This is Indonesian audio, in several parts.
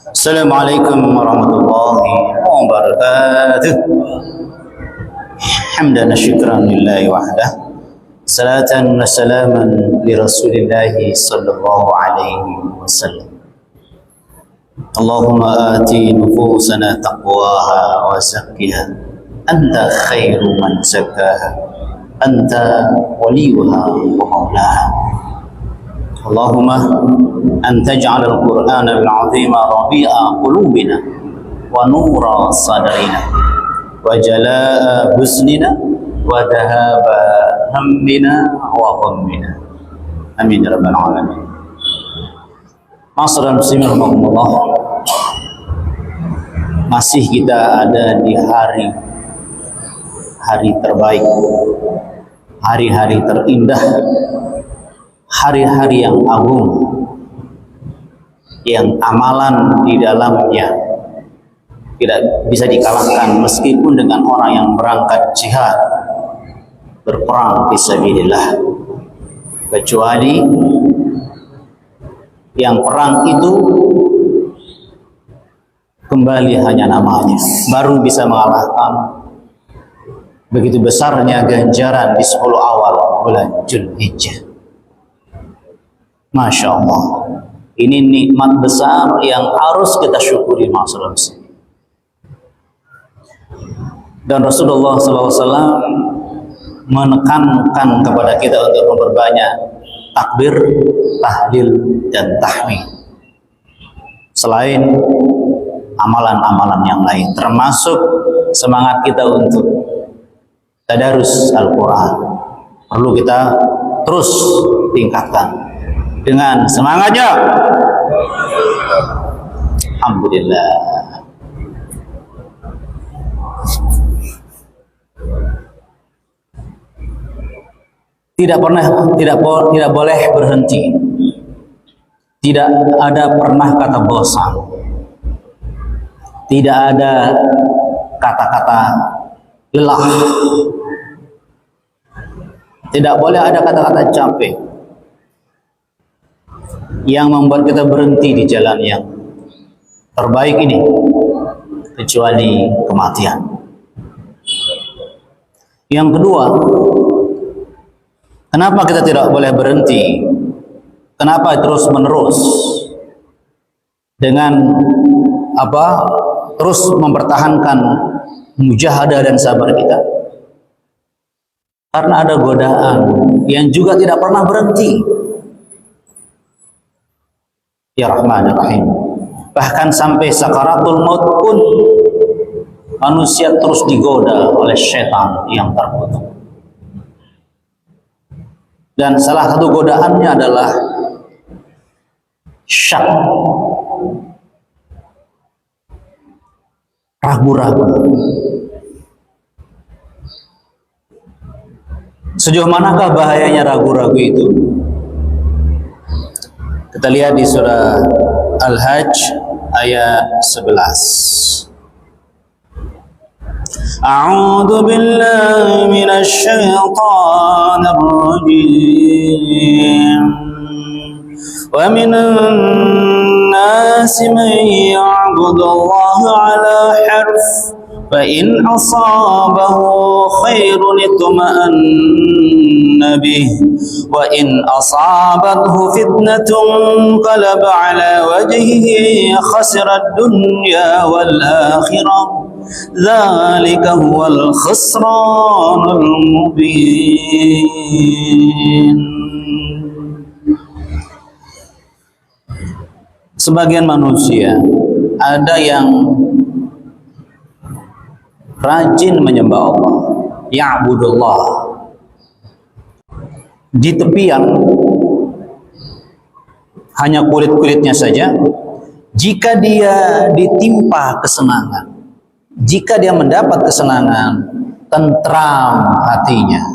Assalamualaikum warahmatullahi wabarakatuh. Hamdan wa syukran lillahi wahdah. Salatan wa salaman li Rasulillahi sallallahu alaihi wasallam. Allahumma ati nufusana taqwaha wa zakkiha. Anta khairu man zakkaha. Anta waliyuha wa maulaha. Allahumma an taj'al al-Qur'ana al-'azima rabi'a qulubina wa nura sadrina wa jalaa'a husnina wa dhahaba hammina wa ghammina. Amin ya rabbal alamin. Ma'asyiral muslimin rahimakumullah. Masih kita ada di hari terbaik, hari-hari terindah, hari-hari yang agung, yang amalan di dalamnya tidak bisa dikalahkan meskipun dengan orang yang berangkat jihad berperang fisabilillah, kecuali yang perang itu kembali hanya namanya, baru bisa mengalahkan begitu besarnya ganjaran di 10 awal bulan Dzulhijjah. Masya Allah, ini nikmat besar yang harus kita syukuri, maksudnya. Dan Rasulullah SAW menekankan kepada kita untuk memperbanyak takbir, tahlil, dan tahmid. Selain amalan-amalan yang lain, termasuk semangat kita untuk tadarus Al-Quran, perlu kita terus tingkatkan dengan semangatnya. Alhamdulillah. Tidak boleh berhenti. Tidak ada pernah kata bosan. Tidak ada kata-kata lelah. Tidak boleh ada kata-kata capek yang membuat kita berhenti di jalan yang terbaik ini, kecuali kematian. Yang kedua, kenapa kita tidak boleh berhenti? Kenapa terus menerus dengan terus mempertahankan mujahadah dan sabar kita? Karena ada godaan yang juga tidak pernah berhenti. Ya Rahman ya Rahim. Bahkan sampai sakaratul maut pun manusia terus digoda oleh setan yang terkutuk. Dan salah satu godaannya adalah syak, ragu-ragu. Sejauh manakah bahayanya ragu-ragu itu? Kita lihat di surah Al-Hajj ayat 11. A'udzu billahi minasy syaithanir rajim. Wa minan nasi man ya'budu Allah 'ala harf fa in asabahu khairun itma'anna bih wa in asabathu fitnatun qalaba 'ala wajhihi khasira ad-dunya wal akhirah dzalika huwal khusranul mubin. Sebagian manusia ada yang rajin menyembah Allah, ya'budullah, di tepian hanya kulit-kulitnya saja. Jika dia ditimpa kesenangan, jika dia mendapat kesenangan, tentram hatinya.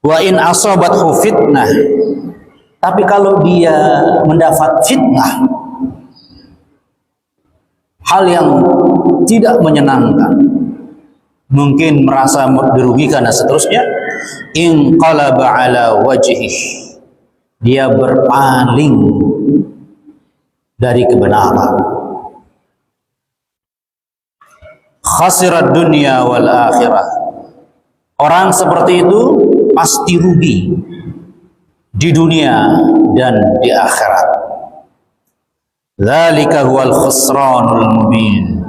Wa in asabathu fitnah, tapi kalau dia mendapat fitnah, hal yang tidak menyenangkan, mungkin merasa dirugikan dan seterusnya, inqalaba ala wajhih, dia berpaling dari kebenaran. Khasirat dunya wal akhirah. Orang seperti itu pasti rugi di dunia dan di akhirat. Dzalika huwal khusranul mubin.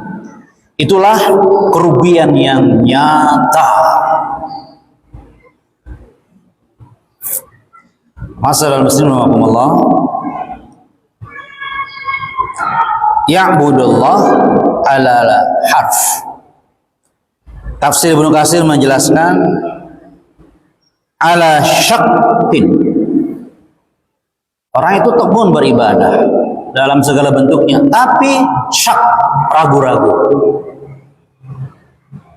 Itulah kerugian yang nyata. Masalah muslimin wa ya'budullah ala harf. Tafsir Ibnu Katsir menjelaskan ala syakkin. Orang itu tekun beribadah dalam segala bentuknya, tapi syak, ragu-ragu,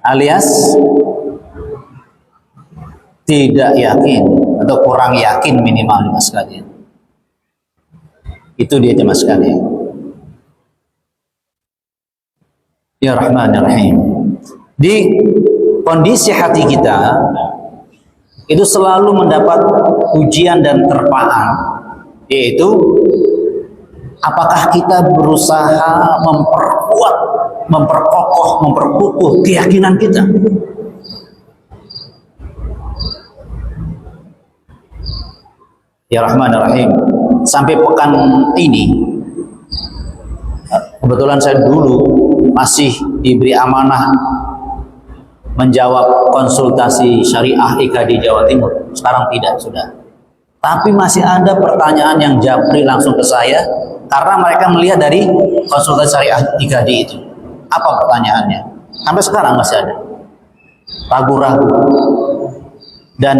alias tidak yakin atau kurang yakin minimal jemaah sekalian. Itu dia jemaah sekalian. Ya Rahman ya Rahim. Di kondisi hati kita itu selalu mendapat ujian dan terpaan, yaitu apakah kita berusaha memperkuat, memperkokoh, memperkukuh keyakinan kita. Ya Rahman ya Rahim. Sampai pekan ini, kebetulan saya dulu masih diberi amanah menjawab konsultasi syariah IKD Jawa Timur. Sekarang tidak, sudah. Tapi masih ada pertanyaan yang japri langsung ke saya karena mereka melihat dari konsultasi syariah IKD itu. Apa pertanyaannya? Sampai sekarang masih ada. Ragu-ragu. Dan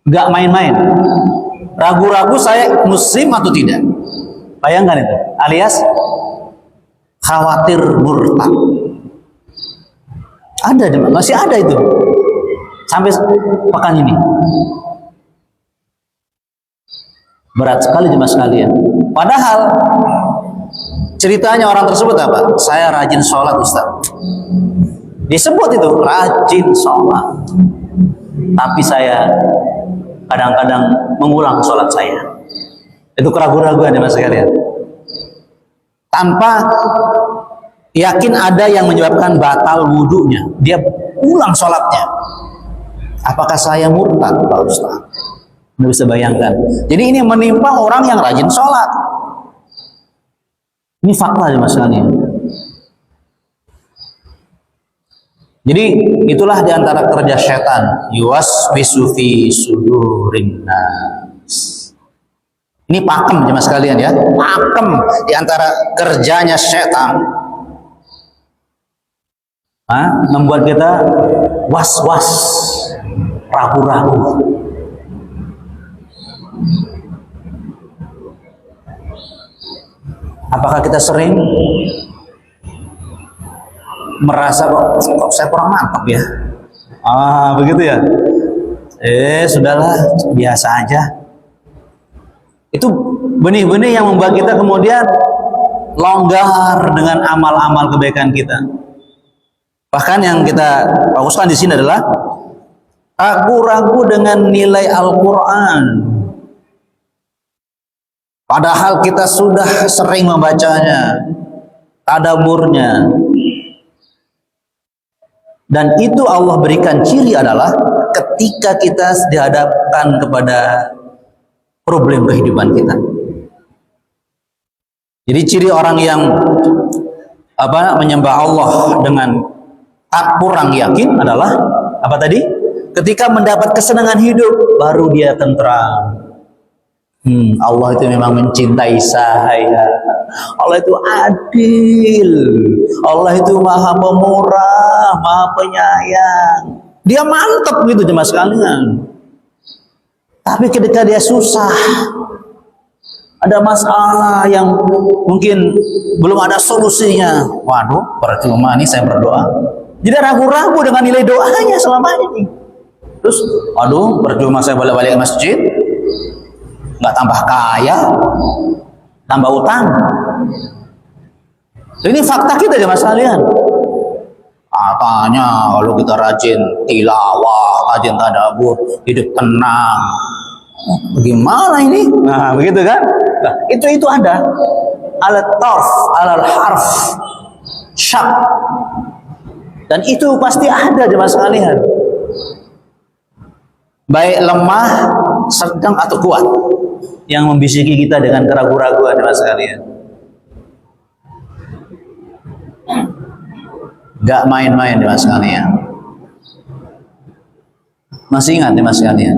gak main-main. Ragu-ragu saya muslim atau tidak. Bayangkan itu. Alias khawatir murtad. Ada, masih ada itu sampai pekan ini. Berat sekali jemaah sekalian. Padahal ceritanya orang tersebut apa? Saya rajin sholat Ustaz. Disebut itu rajin sholat, tapi saya kadang-kadang mengulang sholat saya. Itu keraguan-raguan jemaah sekalian. Tanpa yakin ada yang menyebabkan batal wudhunya, dia ulang sholatnya. Apakah saya murtad, Pak Ustaz? Anda bisa bayangkan. Jadi ini menimpa orang yang rajin sholat. Ini fakta masalahnya. Jadi itulah diantara kerja setan. Yuwaswisu fi sudurin nas. Ini pakem jemaah sekalian ya. Pakem diantara kerjanya setan. Membuat kita was-was, ragu-ragu. Apakah kita sering merasa kok saya kurang mantap ya? Begitu ya? Sudahlah, biasa aja. Itu benih-benih yang membuat kita kemudian longgar dengan amal-amal kebaikan kita. Bahkan yang kita fokuskan di sini adalah ragu-ragu dengan nilai Al-Quran. Padahal kita sudah sering membacanya, tadabburnya. Dan itu Allah berikan ciri adalah ketika kita dihadapkan kepada problem kehidupan kita. Jadi ciri orang yang menyembah Allah dengan tak kurang yakin adalah apa tadi? Ketika mendapat kesenangan hidup baru dia tentram. Allah itu memang mencintai saya. Allah itu adil. Allah itu maha pemurah, maha penyayang. Dia mantap gitu jemaah sekalian. Tapi ketika dia susah, ada masalah yang mungkin belum ada solusinya, waduh, percuma nih saya berdoa. Jadi ragu-ragu dengan nilai doanya selama ini. Terus, aduh, percuma saya balik-balik ke masjid, nggak tambah kaya, tambah utang. Ini fakta kita jemaah sekalian. Katanya kalau kita rajin tilawah, rajin tadabbur, hidup tenang, Bagaimana ini? Nah, begitu kan? Nah, itu ada alat tarf, alat harf, syak. Dan itu pasti ada jemaah sekalian. Baik lemah, sedang atau kuat, yang membisiki kita dengan keraguan-keraguan jemaah sekalian. Gak main-main jemaah sekalian. Masih ingat jemaah sekalian?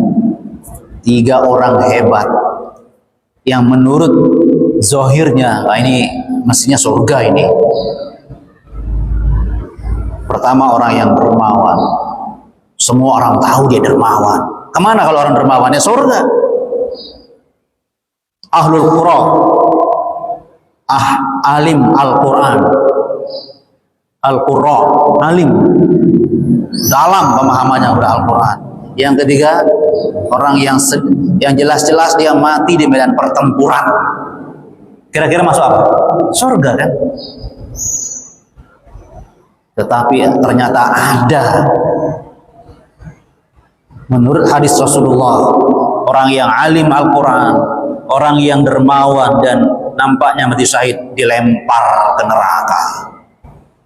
3 orang hebat yang menurut zahirnya, nah ini mestinya surga ini. Pertama, orang yang dermawan. Semua orang tahu dia dermawan. Kemana kalau orang dermawannya? Surga. Ahlul Qura, alim Al-Quran, Al-Qura, alim, dalam pemahamannya udah Al-Quran. Yang ketiga, orang yang jelas-jelas dia mati di medan pertempuran. Kira-kira masuk apa? Surga kan? Tetapi ternyata ada, menurut hadis Rasulullah, orang yang alim Al-Quran, orang yang dermawan dan nampaknya mati syahid, dilempar ke neraka.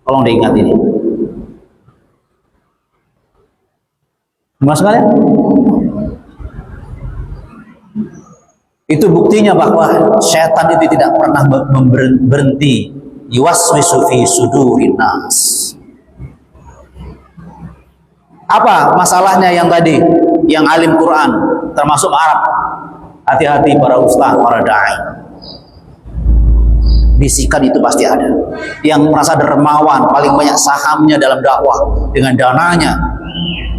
Tolong diingat ini. Mas kalian? Itu buktinya bahwa setan itu tidak pernah berhenti yuwaswisu fi sudurin nas. Apa masalahnya yang tadi, yang alim Quran, termasuk Arab? Hati-hati para ustaz, para dai. Bisikan itu pasti ada. Yang merasa dermawan, paling banyak sahamnya dalam dakwah, dengan dananya,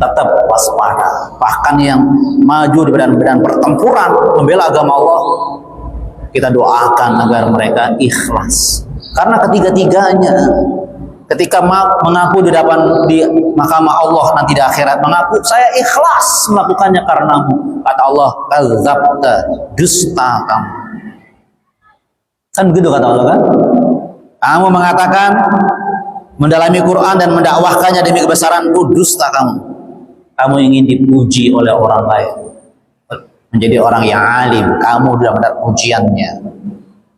tetap waspada. Bahkan yang maju di medan pertempuran membela agama Allah, kita doakan agar mereka ikhlas. Karena ketiga-tiganya ketika mengaku di mahkamah Allah nanti di akhirat, mengaku saya ikhlas melakukannya karenamu, kata Allah, kadzabta, dusta kamu. Kan begitu kata Allah kan? Kamu mengatakan mendalami Quran dan mendakwahkannya demi kebesaranku, dusta kamu. Kamu ingin dipuji oleh orang lain, menjadi orang yang alim, kamu sudah mendapat pujiannya.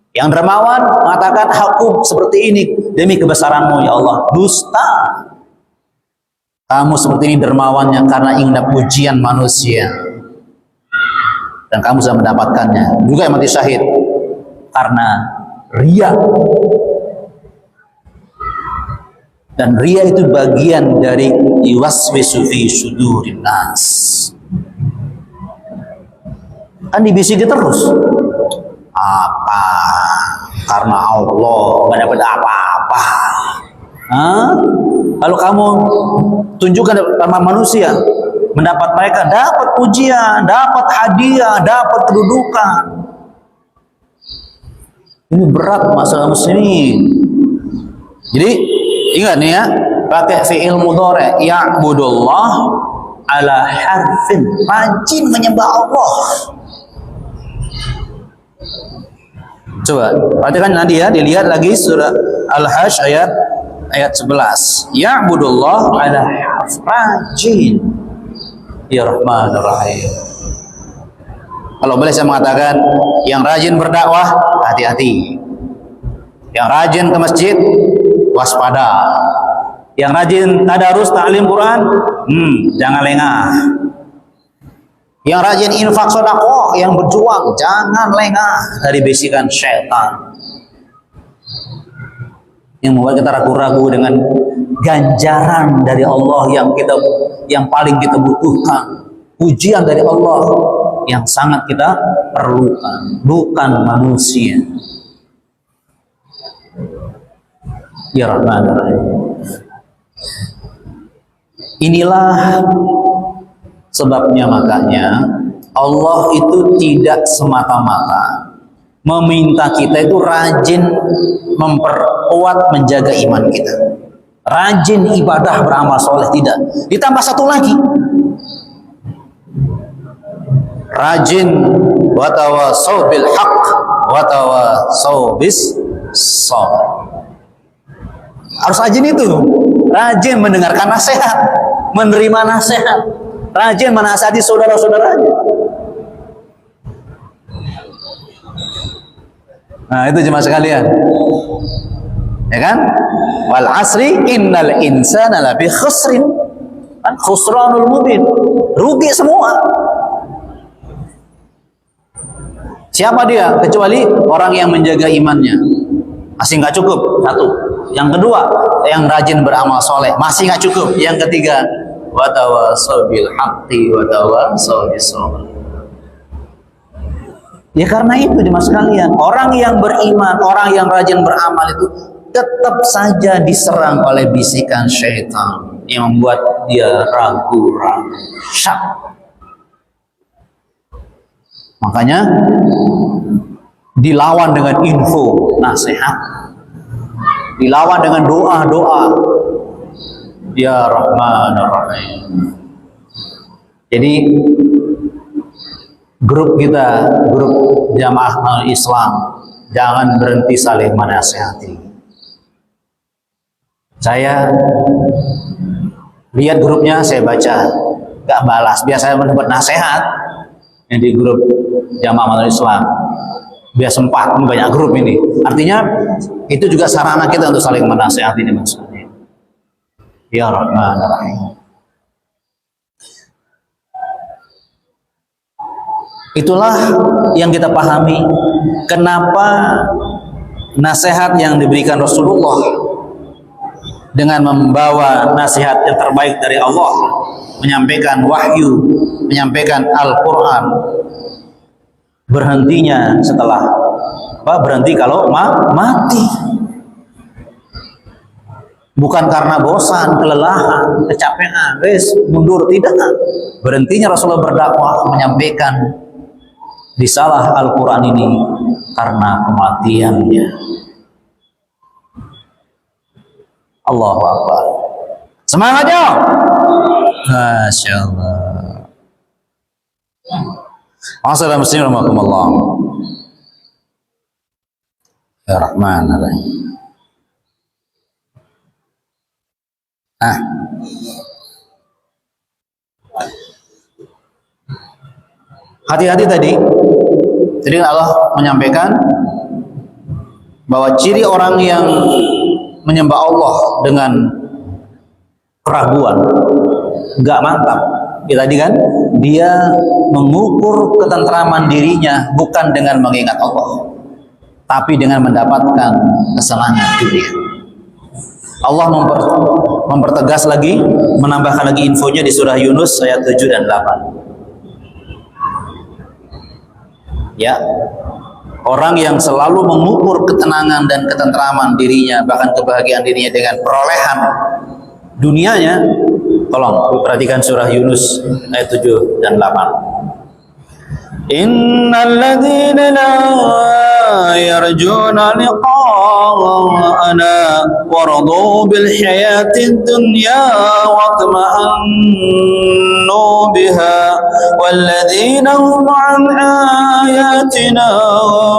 Yang dermawan mengatakan aku seperti ini demi kebesaranmu ya Allah, dusta. Kamu seperti ini dermawannya karena ingin pujian manusia, dan kamu sudah mendapatkannya. Juga yang mati syahid karena riya. Dan riya itu bagian dari yuwaswisu fi sudurin nas. Kan dibisiki terus. Apa? Karena Allah nggak dapat apa-apa. Kalau kamu tunjukkan sama manusia, mendapat mereka dapat pujian, dapat hadiah, dapat kedudukan. Ini berat masalah muslimin. Jadi ingat nih ya, pakai fi'il mudhari, ya'budullah ala harfin, rajin menyembah Allah. Coba perhatikan nanti ya, dilihat lagi surah Al-Hajj ayat 11. Ya'budullah ala harf, rajin. Ya Rahmanur Rahim. Kalau boleh saya mengatakan, yang rajin berdakwah, hati-hati. Yang rajin ke masjid, waspada. Yang rajin tadarus ta'lim Quran, jangan lengah. Yang rajin infak sedekah, yang berjuang, jangan lengah dari bisikan syaitan yang membuat kita ragu-ragu dengan ganjaran dari Allah yang paling kita butuhkan, pujian dari Allah yang sangat kita perlukan, bukan manusia. Ya Rahman Rahim. Inilah sebabnya, makanya Allah itu tidak semata-mata meminta kita itu rajin memperkuat menjaga iman kita, rajin ibadah beramal soleh, tidak. Ditambah satu lagi, rajin watawasau bil haq watawasau bis sabr. Harus rajin itu, rajin mendengarkan nasihat, menerima nasihat, rajin menasihati saudara-saudaranya. Nah, itu jemaah sekalian. Ya kan? Wal asri innal insana lafi khusrin. Kan khusranul mubin. Rugi semua. Siapa dia? Kecuali orang yang menjaga imannya. Masih nggak cukup. Satu. Yang kedua, yang rajin beramal soleh. Masih nggak cukup. Yang ketiga, wa tawasaw bil haqqi wa tawasaw bis sabr. Ya karena itu jemaah sekalian, orang yang beriman, orang yang rajin beramal itu tetap saja diserang oleh bisikan syaitan yang membuat dia ragu-ragu, syak. Makanya dilawan dengan info, nasihat, dilawan dengan doa-doa. Ya Rahman Ar-Rahim. Jadi grup kita, grup jamaah Islam, jangan berhenti saling menasihati. Saya lihat grupnya, saya baca, gak balas. Biasanya mendapat nasihat yang di grup jamaah Islam. Biasa 4, ini banyak grup ini. Artinya itu juga sarana kita untuk saling menasihati di maksudnya. Ya Rahman Ar-Rahim. Itulah yang kita pahami kenapa nasihat yang diberikan Rasulullah dengan membawa nasihat yang terbaik dari Allah, menyampaikan wahyu, menyampaikan Al-Quran, berhentinya setelah berhenti kalau mati, bukan karena bosan, kelelahan, kecapean, mundur, tidak. Berhentinya Rasulullah berdakwah, menyampaikan risalah Al-Quran ini karena kematiannya. Allahu Akbar. Semangatnya. Masya Allah. Masalah muslim rahmatullah. Ya Rahman Ar-Rahim. Hati-hati tadi. Jadi Allah menyampaikan bahwa ciri orang yang menyembah Allah dengan keraguan, nggak mantap. Ya, tadi kan dia mengukur ketentraman dirinya bukan dengan mengingat Allah, tapi dengan mendapatkan kesenangan dunia. Allah mempertegas lagi, menambahkan lagi infonya di surah Yunus ayat 7 dan 8. Ya, orang yang selalu mengukur ketenangan dan ketentraman dirinya, bahkan kebahagiaan dirinya dengan perolehan dunianya. Tolong perhatikan surah Yunus ayat 7 dan 8. Innal ladzina la yarjuna liqa'ana wa radu bil hayatid dunya wa tama'annu biha wal ladzina hum an ayatina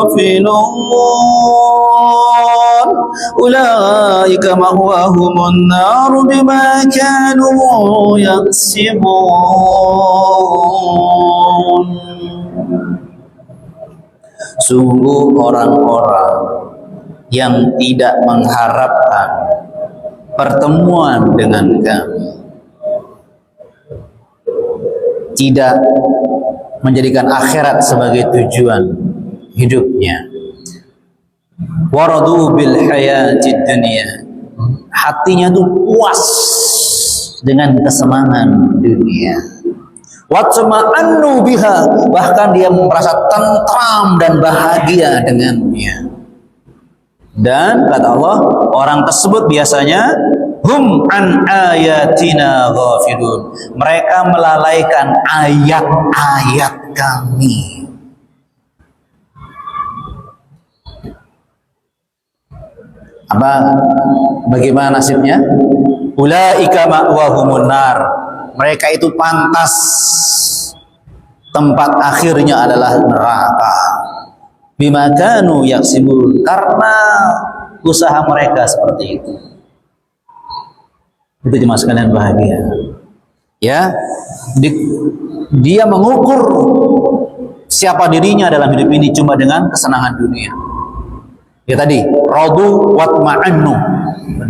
ghafilun ulaika ma'wahumun nar bima kanu yaksibun. Sungguh orang-orang yang tidak mengharapkan pertemuan dengan kami, tidak menjadikan akhirat sebagai tujuan hidupnya, waradu bil hayatid dunya, hatinya tuh puas dengan kesenangan dunia, watma'annu biha, bahkan dia merasa tentram dan bahagia dengannya. Dan kata Allah, orang tersebut biasanya hum an ayatina ghafilun, mereka melalaikan ayat-ayat kami. Bagaimana nasibnya? Ulaika ma'wahumun nar, mereka itu pantas tempat akhirnya adalah neraka. Bima kanu yaksibun, karena usaha mereka seperti itu. Itu cuma sekalian bahagia. Ya, dia mengukur siapa dirinya dalam hidup ini cuma dengan kesenangan dunia. Ya tadi, radu watma'annu.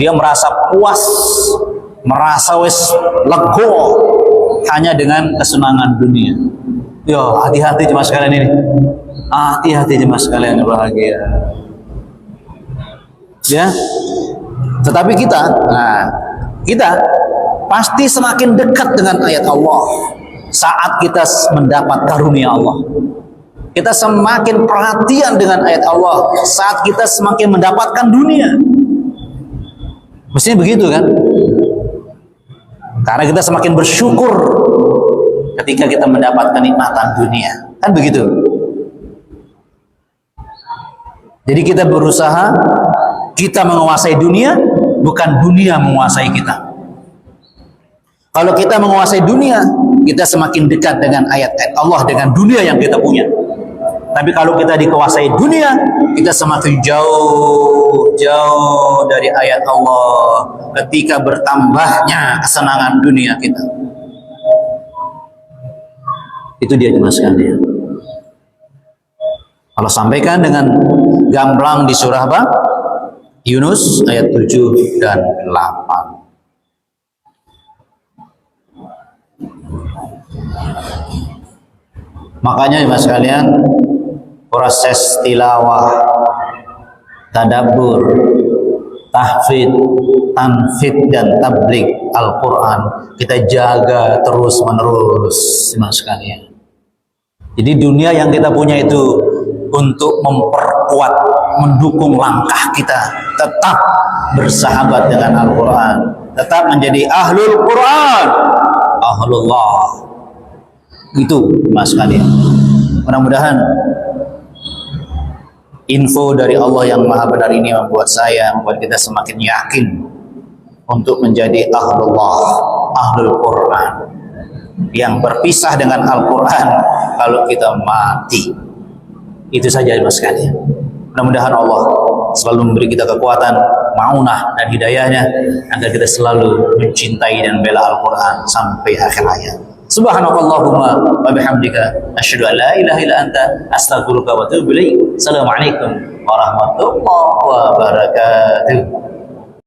Dia merasa puas, merasa wis lego hanya dengan kesenangan dunia. Yo, hati-hati jemaah sekalian ini. Hati-hati jemaah sekalian bahagia. Ya. Tetapi kita pasti semakin dekat dengan ayat Allah saat kita mendapat karunia Allah. Kita semakin perhatian dengan ayat Allah saat kita semakin mendapatkan dunia. Mestinya begitu kan? Karena kita semakin bersyukur ketika kita mendapatkan nikmatan dunia. Kan begitu? Jadi kita berusaha, kita menguasai dunia, bukan dunia menguasai kita. Kalau kita menguasai dunia, kita semakin dekat dengan ayat-ayat Allah, dengan dunia yang kita punya. Tapi kalau kita dikuasai dunia, kita semakin jauh dari ayat Allah ketika bertambahnya kesenangan dunia kita. Itu dia jemaah sekalian. Allah sampaikan dengan gamblang di surah apa? Yunus ayat 7 dan 8. Makanya jemaah sekalian, proses tilawah, tadabbur, tahfidz, tanfidz dan tabligh Al-Quran kita jaga terus menerus jemaah sekalian. Jadi dunia yang kita punya itu untuk memperkuat, mendukung langkah kita tetap bersahabat dengan Al-Quran, tetap menjadi ahlul Quran, ahlullah. Itu mas sekalian. Mudah-mudahan info dari Allah yang maha benar ini membuat kita semakin yakin untuk menjadi ahlullah, ahlul Quran, yang berpisah dengan Al-Quran kalau kita mati. Itu saja mas sekalian. Mudah-mudahan Allah selalu memberi kita kekuatan, maunah dan hidayahnya agar kita selalu mencintai dan bela Al-Quran sampai akhir hayat. Subhanakallahumma wa bihamdika asyhadu an la ilaha illa anta astaghfiruka wa atubu ilaik. Assalamualaikum warahmatullahi wabarakatuh.